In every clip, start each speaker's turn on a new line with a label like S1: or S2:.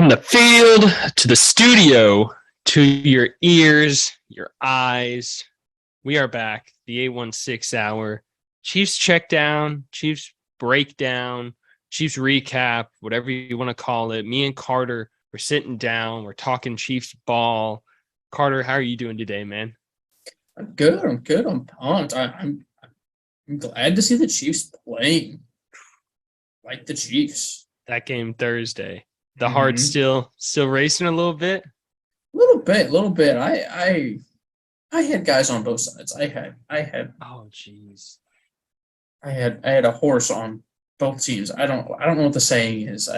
S1: From the field to the studio to your ears, your eyes, we are back. The 816 hour. Chiefs check down, Chiefs breakdown, Chiefs recap, whatever you want to call it. Me and Carter, we're sitting down. We're talking Chiefs ball. Carter, how are you doing today, man?
S2: I'm good. I'm pumped. I'm glad to see the Chiefs playing like the Chiefs.
S1: That game Thursday. The heart's still racing a little bit.
S2: A little bit. I had guys on both sides. I had.
S1: Oh, jeez.
S2: I had a horse on both teams. I don't know what the saying is.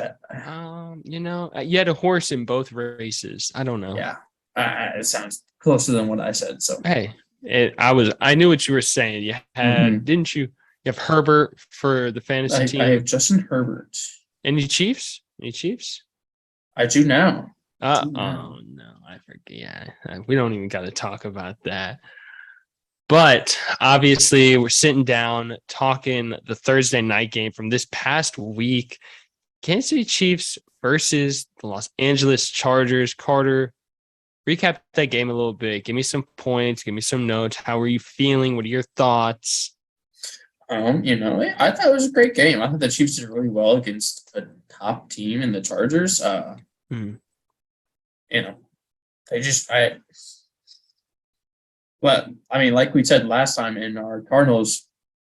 S1: You had a horse in both races. I don't know.
S2: Yeah. It sounds closer than what I said. So
S1: hey, I knew what you were saying. You had, didn't you? You have Herbert for the fantasy team.
S2: I have Justin Herbert.
S1: Any Chiefs?
S2: I do now.
S1: Oh no, I forget. Yeah, we don't even got to talk about that. But obviously, we're sitting down talking the Thursday night game from this past week. Kansas City Chiefs versus the Los Angeles Chargers. Carter, recap that game a little bit. Give me some points. Give me some notes. How are you feeling? What are your thoughts?
S2: I thought it was a great game. I thought the Chiefs did really well against a top team in the Chargers. Like we said last time in our Cardinals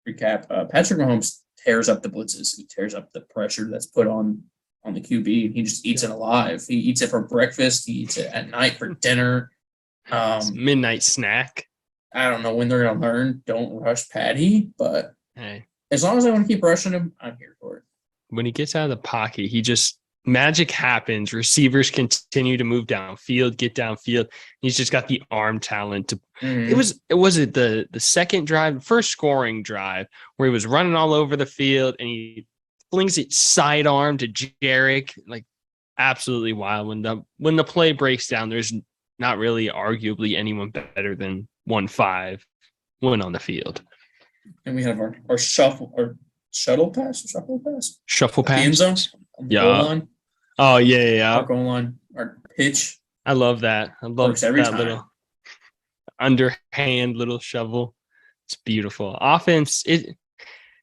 S2: recap, Patrick Mahomes tears up the blitzes. He tears up the pressure that's put on the QB. He just eats it alive. He eats it for breakfast. He eats it at night for dinner.
S1: Midnight snack.
S2: I don't know when they're going to learn. Don't rush Patty, but
S1: hey,
S2: as long as I want to keep rushing him, I'm here for it.
S1: When he gets out of the pocket, magic happens. Receivers continue to move downfield, get downfield. He's just got the arm talent to. It was the second drive, first scoring drive where he was running all over the field and he flings it sidearm to Jarek, like absolutely wild. When the play breaks down, there's not really arguably anyone better than 1-5 win on the field.
S2: And we have our shuttle pass.
S1: The end
S2: zone.
S1: Yeah.
S2: Goal line.
S1: Oh yeah.
S2: Our goal line. Our pitch.
S1: I love that. I love
S2: Works every
S1: that
S2: time.
S1: Little underhand little shovel. It's beautiful. Offense. It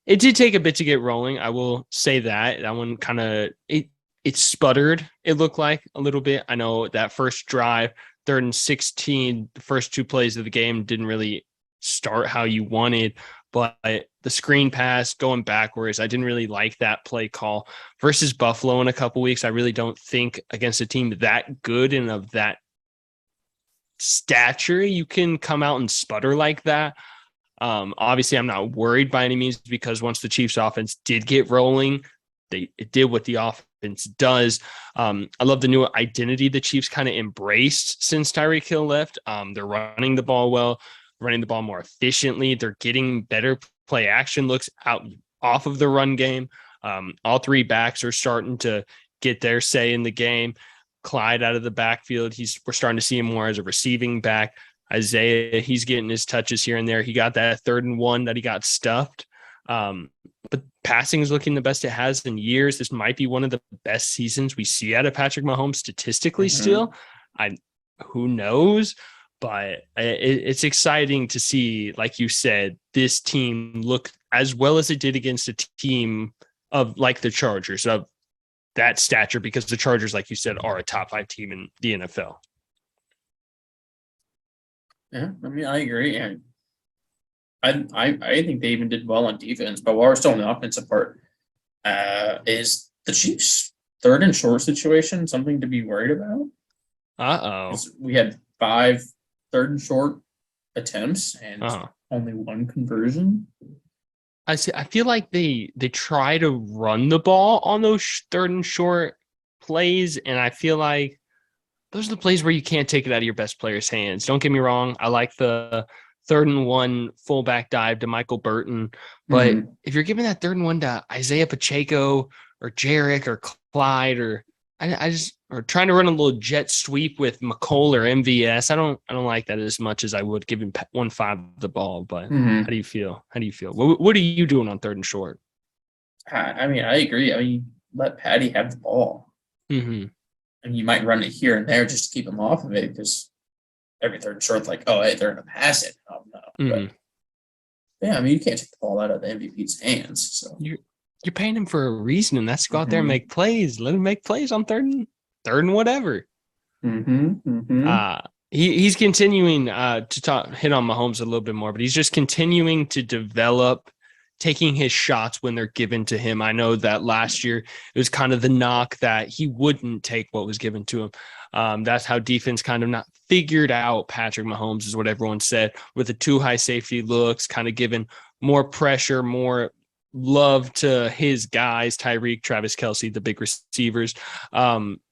S1: did take a bit to get rolling. I will say that one kind of it sputtered. It looked like a little bit. I know that first drive, 3rd and 16, the first 2 plays of the game didn't really start how you wanted. But the screen pass going backwards, I didn't really like that play call versus Buffalo in a couple weeks. I really don't think against a team that good and of that stature, you can come out and sputter like that. Obviously, I'm not worried by any means because once the Chiefs offense did get rolling, it did what the offense does. I love the new identity the Chiefs kind of embraced since Tyreek Hill left. They're running the ball well, running the ball more efficiently. They're getting better play action looks out off of the run game. All 3 backs are starting to get their say in the game. Clyde out of the backfield. We're starting to see him more as a receiving back. Isaiah, he's getting his touches here and there. He got that 3rd and 1 that he got stuffed. But passing is looking the best it has in years. This might be one of the best seasons we see out of Patrick Mahomes statistically still. Who knows? But it's exciting to see, like you said, this team look as well as it did against a team of like the Chargers of that stature, because the Chargers, like you said, are a top 5 team in the NFL.
S2: Yeah, I agree. I think they even did well on defense, but while we're still on the offensive part, is the Chiefs' 3rd and short situation something to be worried about? We had 5 3rd and short attempts and only 1 conversion.
S1: I feel like they try to run the ball on those 3rd and short plays, and I feel like those are the plays where you can't take it out of your best player's hands. Don't get me wrong. I like the 3rd and 1 fullback dive to Michael Burton. But if you're giving that 3rd and 1 to Isaiah Pacheco or Jarek or Clyde or or trying to run a little jet sweep with McCole or MVS, I don't like that as much as I would giving 1-5 the ball. But how do you feel? What are you doing on 3rd and short?
S2: I agree. Let Patty have the ball. and you might run it here and there just to keep him off of it because every third and short, like, oh, hey, they're going to pass it. Oh, no.
S1: Mm-hmm.
S2: But, yeah, I mean, you can't take the ball out of the MVP's hands. So
S1: you're paying him for a reason, and that's to go out there and make plays. Let him make plays on third and whatever. He's continuing to hit on Mahomes a little bit more, but he's just continuing to develop, taking his shots when they're given to him. I know that last year it was kind of the knock that he wouldn't take what was given to him. That's how defense kind of not figured out Patrick Mahomes, is what everyone said, with the too high safety looks, kind of giving more pressure, more love to his guys, Tyreek, Travis Kelce, the big receivers.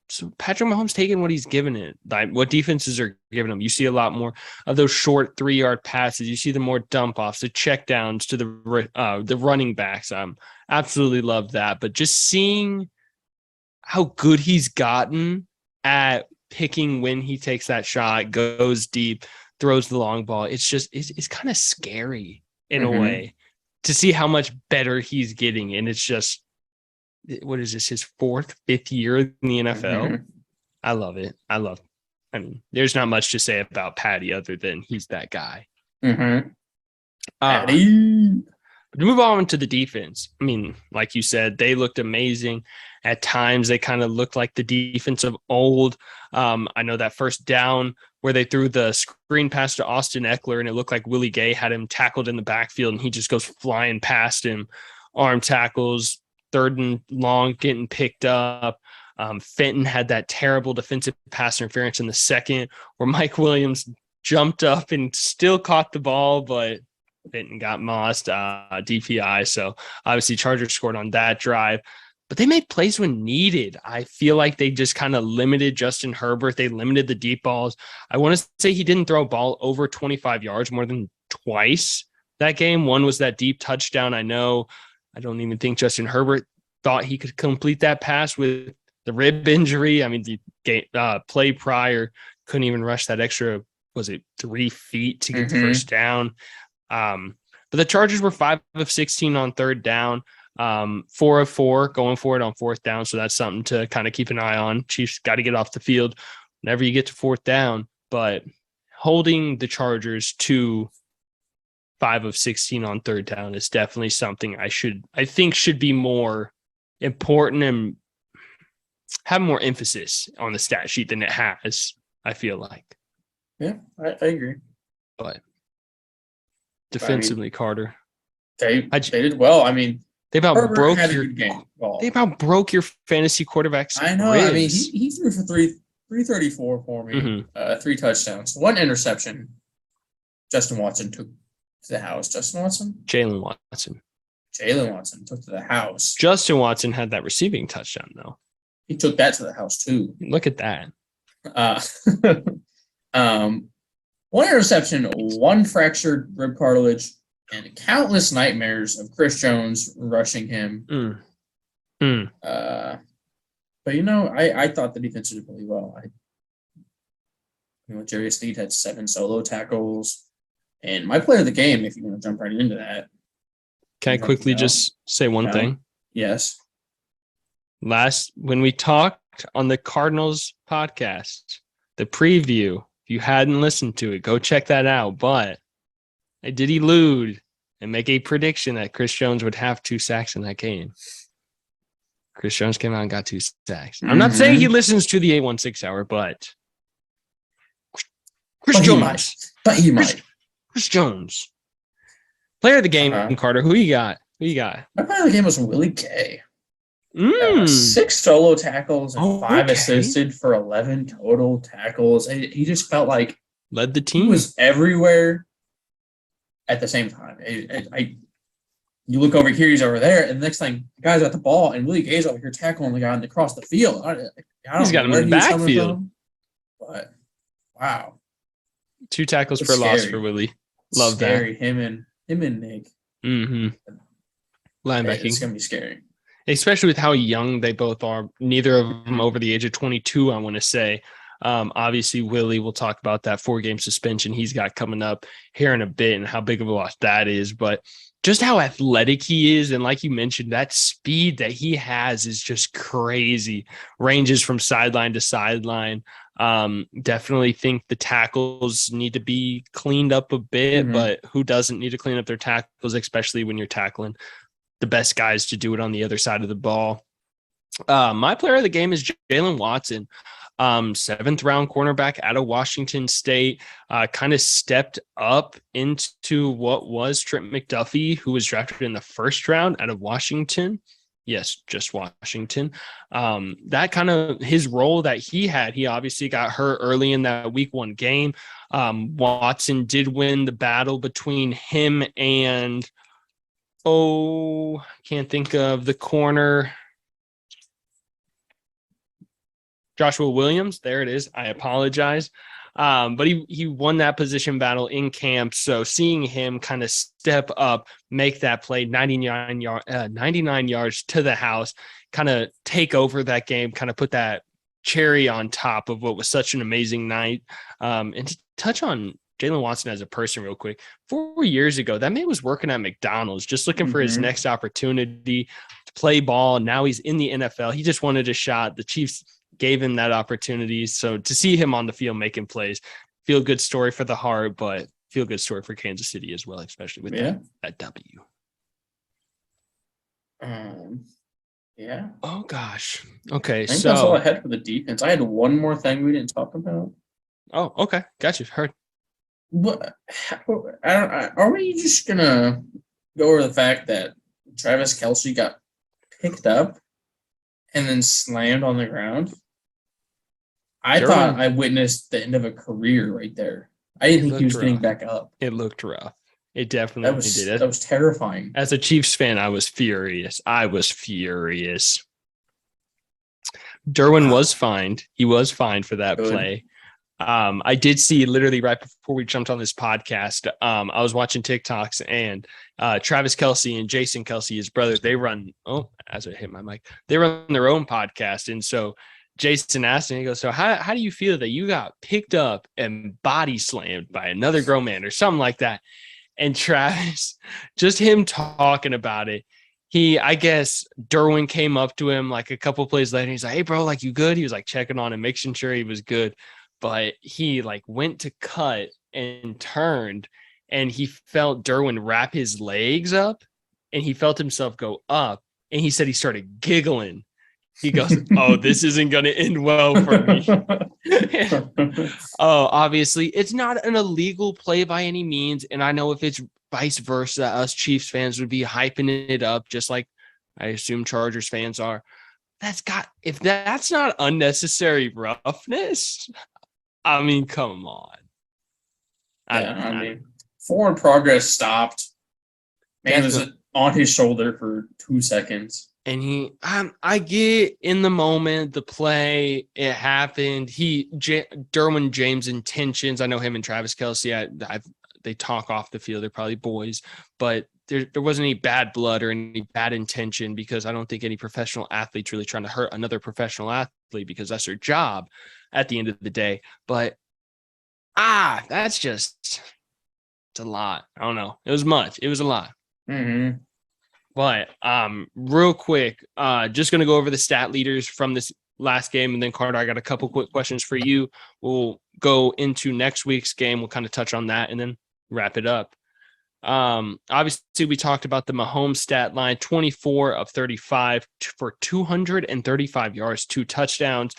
S1: So Patrick Mahomes taking what he's given it, like what defenses are giving him. You see a lot more of those short 3-yard passes. You see the more dump offs, the check downs to the running backs. Absolutely love that. But just seeing how good he's gotten at picking when he takes that shot, goes deep, throws the long ball. It's kind of scary in a way to see how much better he's getting. And it's just, what is this, his 4th, 5th year in the NFL? I love it. I mean, there's not much to say about Patty other than he's that guy.
S2: Patty.
S1: But to move on to the defense, I mean, like you said, they looked amazing. At times, they kind of looked like the defense of old. I know that first down where they threw the screen pass to Austin Eckler, and it looked like Willie Gay had him tackled in the backfield, and he just goes flying past him, arm tackles, 3rd and long, getting picked up. Fenton had that terrible defensive pass interference in the second where Mike Williams jumped up and still caught the ball, but Fenton got mossed, DPI. So obviously Chargers scored on that drive, but they made plays when needed. I feel like they just kind of limited Justin Herbert. They limited the deep balls. I want to say he didn't throw a ball over 25 yards more than twice that game. One was that deep touchdown. I don't even think Justin Herbert thought he could complete that pass with the rib injury. I mean, the game, play prior couldn't even rush that extra, was it 3 feet to get the first down? But the Chargers were 5 of 16 on 3rd down, 4 of 4 going for it on 4th down. So that's something to kind of keep an eye on. Chiefs got to get off the field whenever you get to 4th down, but holding the Chargers to 5 of 16 on 3rd down is definitely something I think should be more important and have more emphasis on the stat sheet than it has, I feel like.
S2: Yeah, I agree.
S1: But defensively, Carter,
S2: they did well. I mean,
S1: they about broke your fantasy quarterbacks.
S2: I know. Ribs. I mean, he threw for 334 for me, 3 touchdowns, 1 interception. Justin Watson took to the house.
S1: Jalen Watson
S2: took to the house.
S1: Justin Watson had that receiving touchdown, though.
S2: He took that to the house, too.
S1: Look at that.
S2: 1 interception, 1 fractured rib cartilage, and countless nightmares of Chris Jones rushing him. But, I thought the defense did really well. Jerry Sneed had 7 solo tackles. And my player of the game, if you want to jump right into that.
S1: Can I quickly just say one thing?
S2: Yes.
S1: When we talked on the Cardinals podcast, the preview, if you hadn't listened to it, go check that out. But I did elude and make a prediction that Chris Jones would have 2 sacks in that game. Chris Jones came out and got 2 sacks. I'm not saying he listens to the 816 hour, but Chris Jones. Player of the game, Carter. Who you got?
S2: My player of the game was Willie Gay. 6 solo tackles and 5 assisted for 11 total tackles. He just felt like
S1: led the team.
S2: He was everywhere at the same time. You look over here, he's over there, and the next thing, the guy's at the ball, and Willie Gay's over here tackling the guy across the field.
S1: He's got him in the backfield.
S2: But wow,
S1: 2 tackles for loss for Willie. Love
S2: scary.
S1: that.
S2: Him and Nick.
S1: Linebacking.
S2: It's gonna be scary.
S1: Especially with how young they both are. Neither of them over the age of 22, I want to say. Obviously, Willie, we'll talk about that 4-game suspension he's got coming up here in a bit and how big of a loss that is. But just how athletic he is. And like you mentioned, that speed that he has is just crazy. Ranges from sideline to sideline. Definitely think the tackles need to be cleaned up a bit, but who doesn't need to clean up their tackles, especially when you're tackling the best guys to do it on the other side of the ball. My player of the game is Jalen Watson. 7th round cornerback out of Washington State, kind of stepped up into what was Trent McDuffie, who was drafted in the 1st round out of Washington. Yes, just Washington. That kind of his role that he had, he obviously got hurt early in that week 1 game. Watson did win the battle between him and, can't think of the corner. Joshua Williams, there it is. I apologize. But he won that position battle in camp. So seeing him kind of step up, make that play, 99 yards to the house, kind of take over that game, kind of put that cherry on top of what was such an amazing night. And to touch on Jalen Watson as a person real quick, 4 years ago, that man was working at McDonald's, just looking for his next opportunity to play ball. Now he's in the NFL. He just wanted a shot. The Chiefs gave him that opportunity. So to see him on the field making plays, feel good story for the Heart, but feel good story for Kansas City as well, especially with that W.
S2: Yeah.
S1: Oh gosh. Okay.
S2: I think that's all I had for the defense. I had one more thing we didn't talk about.
S1: Oh, okay. Got you. Heard.
S2: What? Are we just gonna go over the fact that Travis Kelce got picked up and then slammed on the ground? I thought I witnessed the end of a career right there. I didn't think he was getting back up.
S1: It looked rough. It definitely did.
S2: That was terrifying.
S1: As a Chiefs fan, I was furious. Derwin was fined. He was fined for that play. I did see literally right before we jumped on this podcast, I was watching TikToks and Travis Kelce and Jason Kelce, his brother, they run, as I hit my mic, they run their own podcast. And so Jason asked me, he goes, so how do you feel that you got picked up and body slammed by another grown man or something like that? And Travis, just him talking about it, I guess Derwin came up to him like a couple plays later. He's like, hey, bro, like, you good? He was like checking on him, making sure he was good. But he like went to cut and turned and he felt Derwin wrap his legs up and he felt himself go up. And he said he started giggling. He goes, oh, this isn't going to end well for me. Obviously, it's not an illegal play by any means. And I know if it's vice versa, us Chiefs fans would be hyping it up, just like I assume Chargers fans are. If that's not unnecessary roughness, I mean, come on.
S2: I mean, forward progress stopped. Man was on his shoulder for 2 seconds.
S1: And I get in the moment, the play, it happened. Derwin James' intentions. I know him and Travis Kelce. They talk off the field. They're probably boys, but there wasn't any bad blood or any bad intention because I don't think any professional athlete's really trying to hurt another professional athlete because that's their job at the end of the day. But that's just, it's a lot. I don't know. It was much. It was a lot.
S2: Mm-hmm.
S1: But real quick, just going to go over the stat leaders from this last game. And then, Carter, I got a couple quick questions for you. We'll go into next week's game. We'll kind of touch on that and then wrap it up. Obviously, we talked about the Mahomes stat line, 24 of 35 for 235 yards, 2 touchdowns.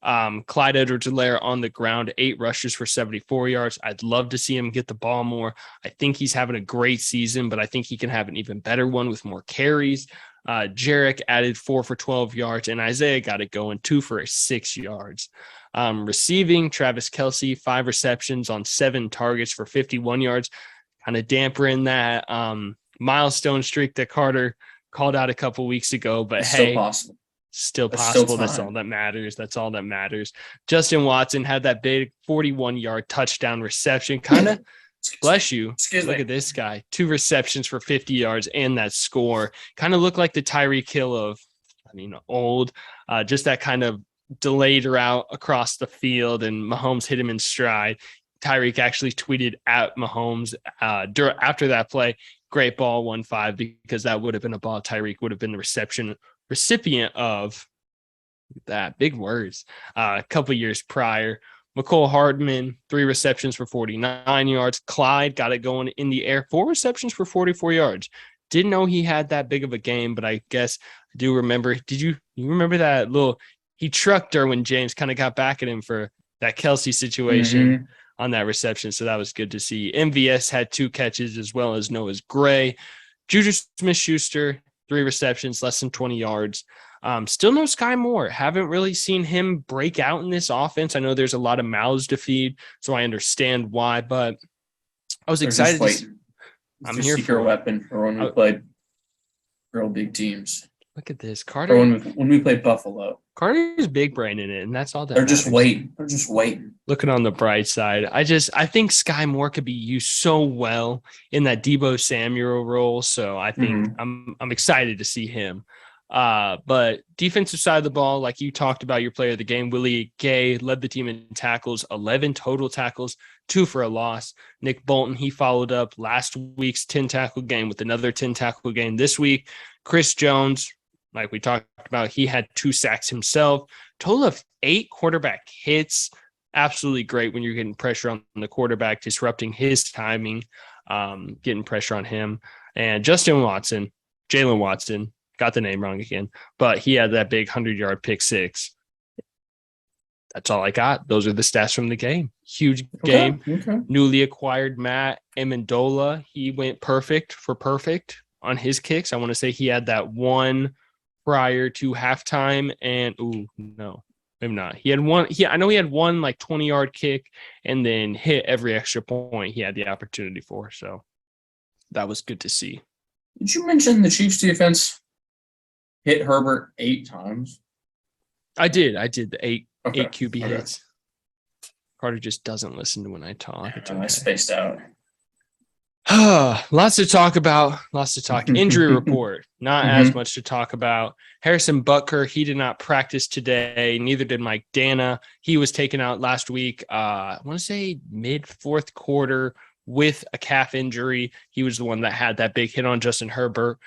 S1: Clyde Edwards-Helaire on the ground, 8 rushes for 74 yards. I'd love to see him get the ball more. I think he's having a great season, but I think he can have an even better one with more carries. Jarek added 4 for 12 yards, and Isaiah got it going, 2 for 6 yards. Receiving, Travis Kelce, 5 receptions on 7 targets for 51 yards, kind of dampering that milestone streak that Carter called out a couple weeks ago. But
S2: it's
S1: hey,
S2: still possible.
S1: That's all that matters. Justin Watson had that big 41-yard touchdown reception. Kind of, bless you. Look at this guy. 2 receptions for 50 yards and that score. Kind of looked like the Tyreek Hill of, old. Just that kind of delayed route across the field, and Mahomes hit him in stride. Tyreek actually tweeted at Mahomes after that play, "Great ball, 1-5," because that would have been a ball Tyreek would have been the recipient of. That big words. A couple years prior, McCole Hardman, 3 receptions for 49 yards. Clyde got it going in the air, 4 receptions for 44 yards. Didn't know he had that big of a game, but I guess I do remember. Did you remember that little? He trucked Derwin James, kind of got back at him for that Kelsey situation on that reception. So that was good to see. MVS had 2 catches as well as Noah Gray. Juju Smith-Schuster, 3 receptions, less than 20 yards. Still no Sky Moore. Haven't really seen him break out in this offense. I know there's a lot of mouths to feed, so I understand why, but I was excited.
S2: I'm here for a weapon for when we played real big teams.
S1: Look at this. Carter.
S2: Or when we played Buffalo.
S1: Carter's big brain in it, and that's all that
S2: They're just waiting. They're just waiting.
S1: Looking on the bright side. I think Sky Moore could be used so well in that Deebo Samuel role. So I think I'm excited to see him. But defensive side of the ball, like you talked about, your player of the game, Willie Gay led the team in tackles, 11 total tackles, 2 for a loss. Nick Bolton, he followed up last week's 10 tackle game with another 10 tackle game this week. Chris Jones, like we talked about, he had 2 sacks himself. Total of 8 quarterback hits. Absolutely great when you're getting pressure on the quarterback, disrupting his timing, getting pressure on him. And Jalen Watson, got the name wrong again, but he had that big 100-yard pick 6. That's all I got. Those are the stats from the game. Huge game. Okay. Newly acquired Matt Amendola, he went perfect on his kicks. I want to say he had that one prior to halftime, and no, maybe not. He had one. I know he had one like 20-yard kick, and then hit every extra point he had the opportunity for. So that was good to see.
S2: Did you mention the Chiefs defense hit Herbert 8 times?
S1: I did. The 8 QB hits. Carter just doesn't listen to when I talk.
S2: I spaced out.
S1: Lots to talk about. Injury report. Not as much to talk about. Harrison Butker, he did not practice today. Neither did Mike Dana. He was taken out last week. I want to say mid-4th quarter with a calf injury. He was the one that had that big hit on Justin Herbert,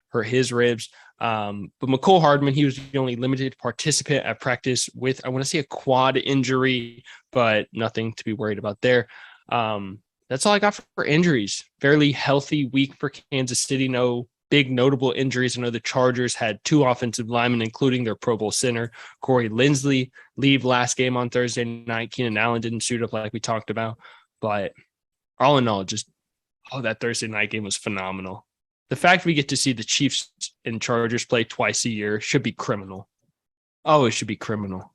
S1: hurt his ribs. But McCole Hardman, he was the only limited participant at practice with, I want to say, a quad injury, but nothing to be worried about there. That's all I got for injuries. Fairly healthy week for Kansas City. No big notable injuries. I know the Chargers had 2 offensive linemen, including their Pro Bowl center, Corey Linsley, leave last game on Thursday night. Keenan Allen didn't suit up like we talked about. But all in all, that Thursday night game was phenomenal. The fact we get to see the Chiefs and Chargers play twice a year should be criminal. Oh, it should be criminal.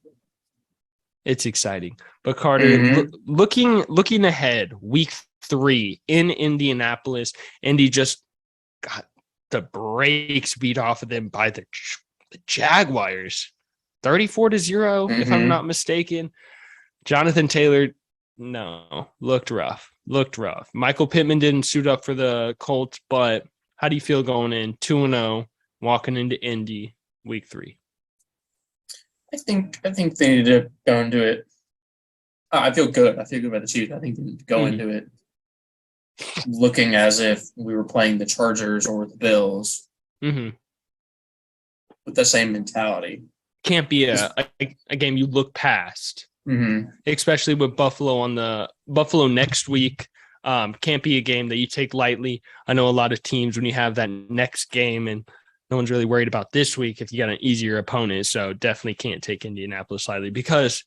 S1: It's exciting. But Carter, looking ahead, week 3 in Indianapolis, Indy just got the brakes beat off of them by the Jaguars. 34-0, if I'm not mistaken. Jonathan Taylor, looked rough. Michael Pittman didn't suit up for the Colts, but how do you feel going in 2-0, walking into Indy week 3?
S2: I think they need to go into it. I feel good. I feel good about the Chiefs. I think they need to go into it looking as if we were playing the Chargers or the Bills with the same mentality.
S1: Can't be a game you look past, especially with Buffalo next week. Can't be a game that you take lightly. I know a lot of teams, when you have that next game, and no one's really worried about this week if you got an easier opponent. So definitely can't take Indianapolis lightly, because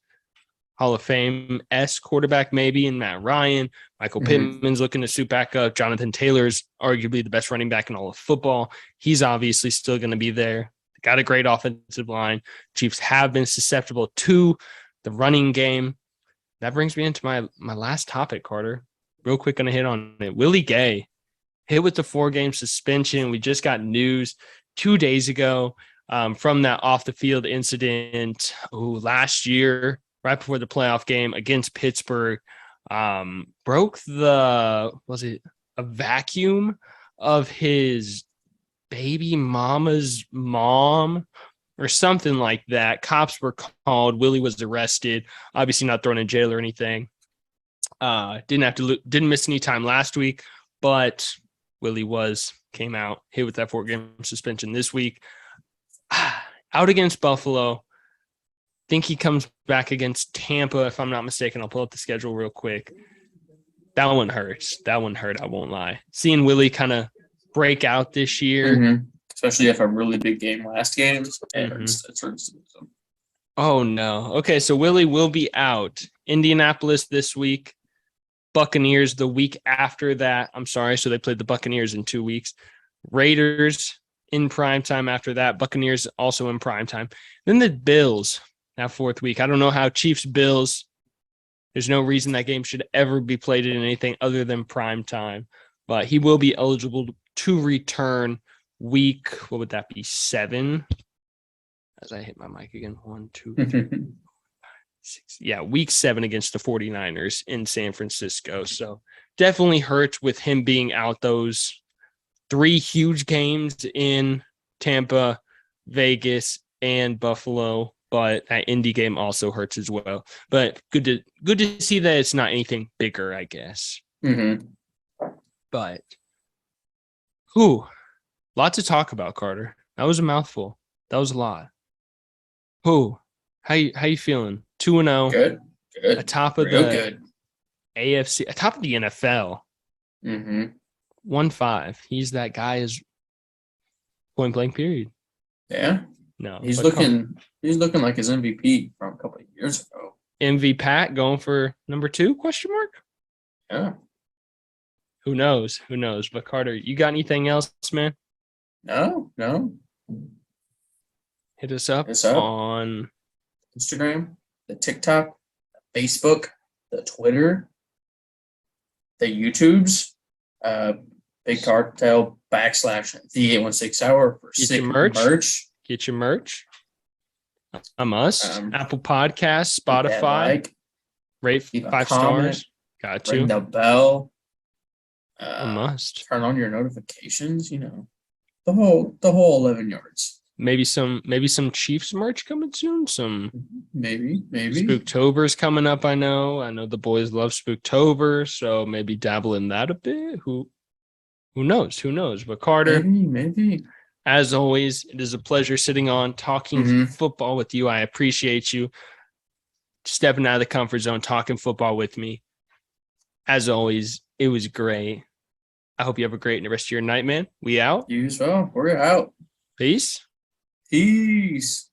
S1: Hall of Fame-esque quarterback maybe in Matt Ryan. Michael Pittman's looking to suit back up. Jonathan Taylor's arguably the best running back in all of football. He's obviously still going to be there. Got a great offensive line. Chiefs have been susceptible to the running game. That brings me into my last topic, Carter. Real quick, going to hit on it. Willie Gay hit with the 4-game suspension. We just got news 2 days ago from that off-the-field incident last year, right before the playoff game against Pittsburgh. Broke a vacuum of his baby mama's mom or something like that. Cops were called. Willie was arrested. Obviously not thrown in jail or anything. Didn't miss any time last week, but Willie came out hit with that 4-game suspension this week. Out against Buffalo. Think he comes back against Tampa, if I'm not mistaken. I'll pull up the schedule real quick. That one hurts. That one hurt, I won't lie. Seeing Willie kind of break out this year.
S2: Mm-hmm. Especially if a really big game last game. It hurts.
S1: Oh, no. Okay, so Willie will be out. Indianapolis this week. Buccaneers the week after that. I'm sorry. So they played the Buccaneers in 2 weeks. Raiders in primetime after that. Buccaneers also in primetime. Then the Bills that 4th week. I don't know how Chiefs-Bills. There's no reason that game should ever be played in anything other than primetime. But he will be eligible to return week, what would that be, 7? As I hit my mic again. 1, 2, 3, 6. Yeah, week 7 against the 49ers in San Francisco. So definitely hurts with him being out those 3 huge games in Tampa, Vegas, and Buffalo. But that Indy game also hurts as well. But good to see that it's not anything bigger, I guess.
S2: Mm-hmm.
S1: But lot to talk about, Carter. That was a mouthful. That was a lot. How you feeling? 2-0.
S2: Good.
S1: Atop of the AFC, atop of the NFL.
S2: Mm-hmm.
S1: 1-5. He's that guy is point blank period.
S2: Yeah.
S1: No.
S2: He's looking like his MVP from a couple of years ago.
S1: MV Pat going for number 2? ?
S2: Yeah.
S1: Who knows? But Carter, you got anything else, man?
S2: No.
S1: Hit us up on
S2: Instagram, the TikTok, the Facebook, the Twitter, the YouTubes, Big Cartel / the 816 Hour for sick merch.
S1: Get your merch. I'm us. Apple Podcasts, Spotify. Rate 5 stars. Got to.
S2: Ring the bell.
S1: A must.
S2: Turn on your notifications. The whole 11 yards.
S1: Maybe some Chiefs merch coming soon. Some
S2: maybe
S1: Spooktober's coming up. I know the boys love Spooktober, so maybe dabble in that a bit. Who knows? But Carter,
S2: maybe.
S1: As always, it is a pleasure sitting on talking football with you. I appreciate you stepping out of the comfort zone, talking football with me. As always, it was great. I hope you have a great rest of your night, man. We out.
S2: You as well. We're out.
S1: Peace.
S2: Peace.